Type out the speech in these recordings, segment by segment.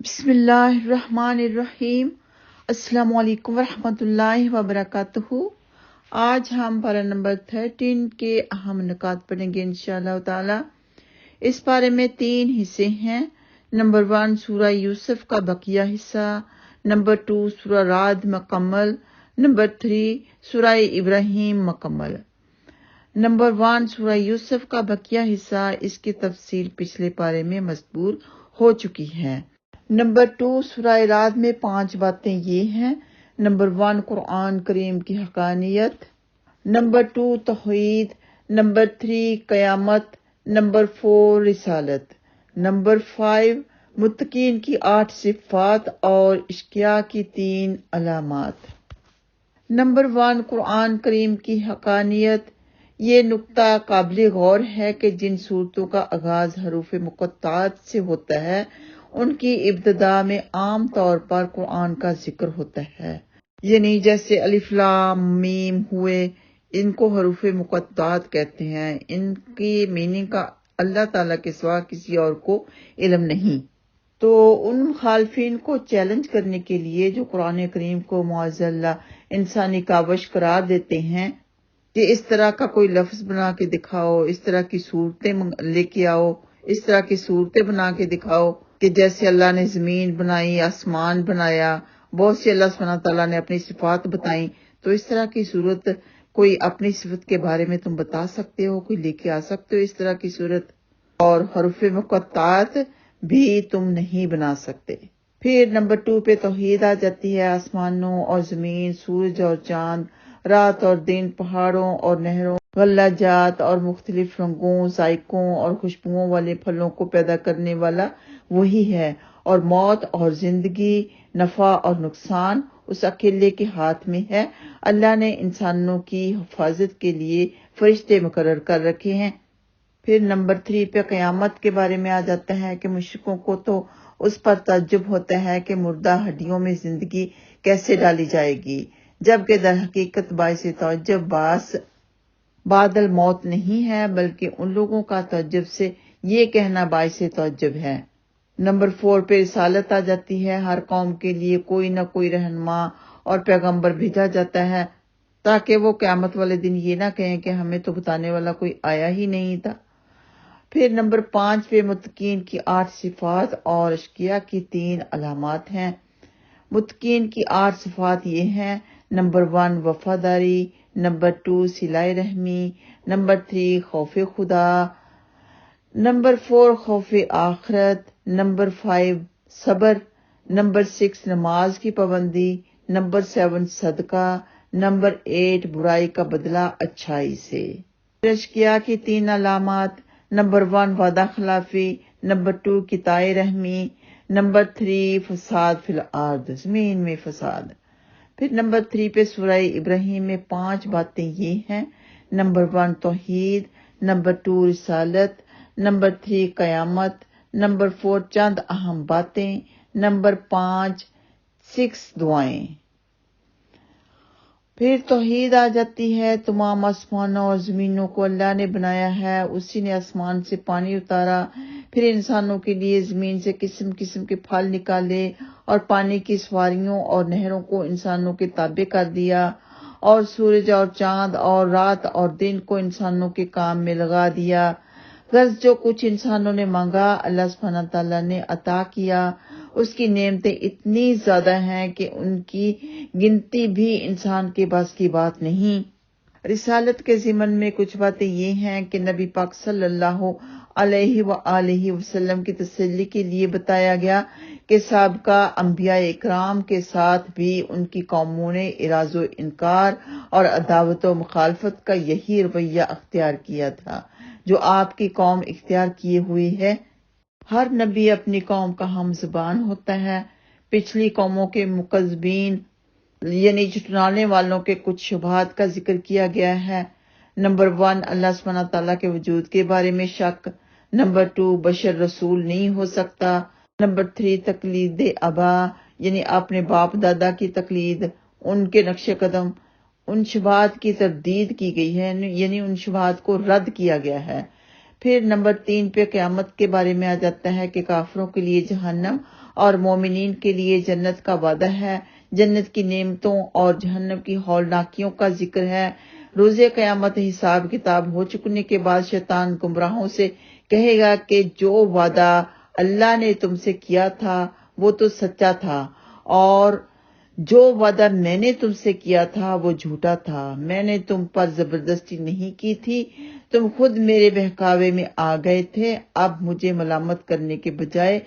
بسم اللہ الرحمن الرحیم۔ السلام علیکم ورحمۃ اللہ وبرکاتہ۔ آج ہم پارہ نمبر 13 کے اہم نکات پڑھیں گے انشاءاللہ تعالی۔ اس پارے میں 3 حصے ہیں۔ نمبر 1 سورہ یوسف کا بقیہ حصہ، نمبر 2 سورہ رعد مکمل، نمبر 3 سورہ ابراہیم مکمل۔ نمبر 1 سورہ یوسف کا بقیہ حصہ، اس کی تفصیل پچھلے پارے میں مذکور ہو چکی ہے۔ نمبر 2 سورہ رعد میں 5 باتیں یہ ہیں۔ نمبر 1 قرآن کریم کی حقانیت، نمبر 2 توحید، نمبر 3 قیامت، نمبر 4 رسالت، نمبر 5 متقین کی 8 صفات اور اشقیاء کی 3 علامات۔ نمبر 1 قرآن کریم کی حقانیت۔ یہ نکتہ قابل غور ہے کہ جن صورتوں کا آغاز حروف مقطعات سے ہوتا ہے ان کی ابتدا میں عام طور پر قرآن کا ذکر ہوتا ہے، یعنی جیسے الف لام میم ہوئے، ان کو حروف مقطعات کہتے ہیں۔ ان کی میننگ کا اللہ تعالیٰ کے سوا کسی اور کو علم نہیں۔ تو ان مخالفین کو چیلنج کرنے کے لیے جو قرآن کریم کو معاذ اللہ انسانی کاوش قرار دیتے ہیں کہ اس طرح کا کوئی لفظ بنا کے دکھاؤ، اس طرح کی صورتیں لے کے آؤ، اس طرح کی صورتیں بنا کے دکھاؤ کہ جیسے اللہ نے زمین بنائی، آسمان بنایا، بہت سی اللہ سبحانہ تعالیٰ نے اپنی صفات بتائیں، تو اس طرح کی صورت کوئی اپنی صفت کے بارے میں تم بتا سکتے ہو، کوئی لے کے آ سکتے ہو اس طرح کی صورت، اور حروف مقطعات بھی تم نہیں بنا سکتے۔ پھر نمبر 2 پہ توحید آ جاتی ہے۔ آسمانوں اور زمین، سورج اور چاند، رات اور دن، پہاڑوں اور نہروں، غلہ جات اور مختلف رنگوں، ذائقوں اور خوشبوؤں والے پھلوں کو پیدا کرنے والا وہی ہے، اور موت اور زندگی، نفع اور نقصان اس اکیلے کے ہاتھ میں ہے۔ اللہ نے انسانوں کی حفاظت کے لیے فرشتے مقرر کر رکھے ہیں۔ پھر نمبر 3 پہ قیامت کے بارے میں آ جاتا ہے کہ مشرکوں کو تو اس پر تعجب ہوتا ہے کہ مردہ ہڈیوں میں زندگی کیسے ڈالی جائے گی، جبکہ در حقیقت باعث تعجب بعد الموت نہیں ہے، بلکہ ان لوگوں کا تعجب سے یہ کہنا باعث تعجب ہے۔ نمبر 4 پہ رسالت آ جاتی ہے۔ ہر قوم کے لیے کوئی نہ کوئی رہنما اور پیغمبر بھیجا جاتا ہے تاکہ وہ قیامت والے دن یہ نہ کہیں کہ ہمیں تو بتانے والا کوئی آیا ہی نہیں تھا۔ پھر نمبر 5 پہ متقین کی 8 صفات اور اشقیاء کی 3 علامات ہیں۔ متقین کی 8 صفات یہ ہیں۔ نمبر 1 وفاداری، نمبر 2 صلہ رحمی، نمبر 3 خوف خدا، نمبر 4 خوف آخرت، نمبر 5 صبر، نمبر 6 نماز کی پابندی، نمبر 7 صدقہ، نمبر 8 برائی کا بدلہ اچھائی سے۔ اشقیاء کی 3 علامات۔ نمبر 1 وعدہ خلافی، نمبر 2 قطاع رحمی، نمبر 3 فساد فی الارض، زمین میں فساد۔ پھر نمبر 3 پہ سورہ ابراہیم میں 5 باتیں یہ ہیں۔ نمبر 1 توحید، نمبر 2 رسالت، نمبر 3 قیامت، نمبر 4 چند اہم باتیں، نمبر 5 6 دعائیں۔ پھر توحید آ جاتی ہے۔ تمام آسمانوں اور زمینوں کو اللہ نے بنایا ہے، اسی نے آسمان سے پانی اتارا، پھر انسانوں کے لیے زمین سے قسم قسم کے پھل نکالے، اور پانی کی سواریوں اور نہروں کو انسانوں کے تابع کر دیا، اور سورج اور چاند اور رات اور دن کو انسانوں کے کام میں لگا دیا۔ غرض جو کچھ انسانوں نے مانگا اللہ سبحانہ تعالیٰ نے عطا کیا۔ اس کی نعمتیں اتنی زیادہ ہیں کہ ان کی گنتی بھی انسان کے بس کی بات نہیں۔ رسالت کے ضمن میں کچھ باتیں یہ ہیں کہ نبی پاک صلی اللہ علیہ وآلہ وسلم کی تسلی کے لیے بتایا گیا کہ سابقہ انبیاء اکرام کے ساتھ بھی ان کی قوموں نے اعراض و انکار اور عداوت و مخالفت کا یہی رویہ اختیار کیا تھا جو آپ کی قوم اختیار کیے ہوئی ہے۔ ہر نبی اپنی قوم کا ہم زبان ہوتا ہے۔ پچھلی قوموں کے مکذبین یعنی جھٹلانے والوں کے کچھ شبہات کا ذکر کیا گیا ہے۔ نمبر 1 اللہ سبحانہ تعالیٰ کے وجود کے بارے میں شک، نمبر 2 بشر رسول نہیں ہو سکتا، نمبر 3 تقلید آبا یعنی اپنے باپ دادا کی تقلید، ان کے نقش قدم، ان شبہات کی تردید کی گئی ہے، یعنی ان شبہات کو رد کیا گیا ہے۔ پھر نمبر 3 پہ قیامت کے بارے میں آ جاتا ہے کہ کافروں کے لیے جہنم اور مومنین کے لیے جنت کا وعدہ ہے، جنت کی نعمتوں اور جہنم کی ہولناکیوں کا ذکر ہے۔ روز قیامت حساب کتاب ہو چکنے کے بعد شیطان گمراہوں سے کہے گا کہ جو وعدہ اللہ نے تم سے کیا تھا وہ تو سچا تھا، اور جو وعدہ میں نے تم سے کیا تھا وہ جھوٹا تھا۔ میں نے تم پر زبردستی نہیں کی تھی، تم خود میرے بہکاوے میں آ گئے تھے۔ اب مجھے ملامت کرنے کے بجائے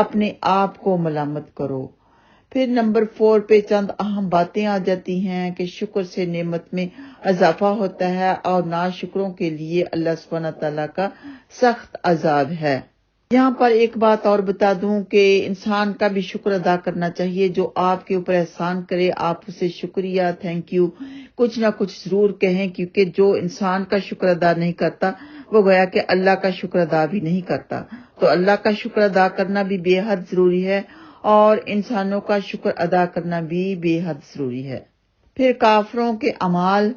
اپنے آپ کو ملامت کرو۔ پھر نمبر 4 پہ چند اہم باتیں آ جاتی ہیں کہ شکر سے نعمت میں اضافہ ہوتا ہے اور ناشکروں کے لیے اللہ سبحانہ تعالیٰ کا سخت عذاب ہے۔ یہاں پر ایک بات اور بتا دوں کہ انسان کا بھی شکر ادا کرنا چاہیے۔ جو آپ کے اوپر احسان کرے آپ اسے شکریہ، تھینک یو کچھ نہ کچھ ضرور کہیں، کیونکہ جو انسان کا شکر ادا نہیں کرتا وہ گویا کہ اللہ کا شکر ادا بھی نہیں کرتا۔ تو اللہ کا شکر ادا کرنا بھی بے حد ضروری ہے اور انسانوں کا شکر ادا کرنا بھی بے حد ضروری ہے۔ پھر کافروں کے اعمال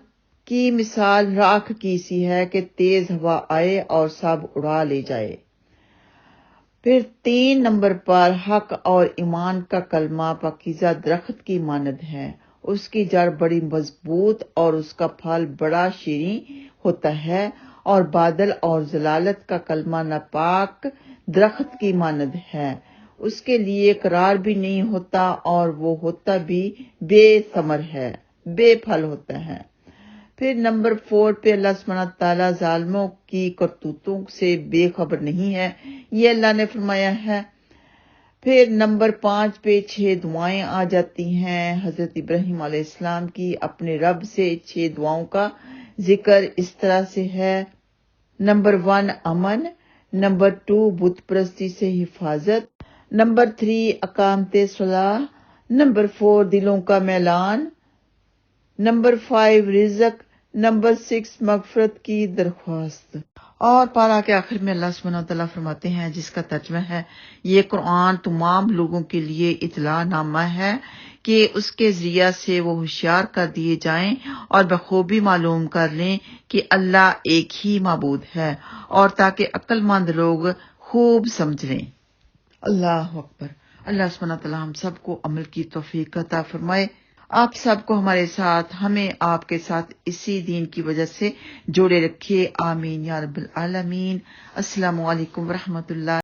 کی مثال راکھ کی سی ہے کہ تیز ہوا آئے اور سب اڑا لے جائے۔ پھر 3 نمبر پر حق اور ایمان کا کلمہ پاکیزہ درخت کی مانند ہے، اس کی جڑ بڑی مضبوط اور اس کا پھل بڑا شیریں ہوتا ہے، اور بادل اور ضلالت کا کلمہ ناپاک درخت کی مانند ہے، اس کے لیے قرار بھی نہیں ہوتا اور وہ ہوتا بھی بے ثمر ہے، بے پھل ہوتا ہے۔ پھر نمبر 4 پہ اللہ سبحانہ تعالیٰ ظالموں کی کرتوتوں سے بے خبر نہیں ہے، یہ اللہ نے فرمایا ہے۔ پھر نمبر 5 پہ 6 دعائیں آ جاتی ہیں حضرت ابراہیم علیہ السلام کی اپنے رب سے۔ 6 دعاؤں کا ذکر اس طرح سے ہے: نمبر 1 امن، نمبر 2 بت پرستی سے حفاظت، نمبر 3 اقامت صلاح، نمبر 4 دلوں کا میلان، نمبر 5 رزق، نمبر 6 مغفرت کی درخواست۔ اور پارہ کے آخر میں اللہ سبحانہ وتعالیٰ فرماتے ہیں، جس کا ترجمہ ہے: یہ قرآن تمام لوگوں کے لیے اطلاع نامہ ہے کہ اس کے ذریعہ سے وہ ہوشیار کر دیے جائیں اور بخوبی معلوم کر لیں کہ اللہ ایک ہی معبود ہے، اور تاکہ عقل مند لوگ خوب سمجھ لیں۔ اللہ اکبر۔ اللہ سبحانہ وتعالیٰ ہم سب کو عمل کی توفیق عطا فرمائے۔ آپ سب کو ہمارے ساتھ، ہمیں آپ کے ساتھ اسی دین کی وجہ سے جوڑے رکھے، آمین یا رب العالمین۔ السلام علیکم ورحمۃ اللہ۔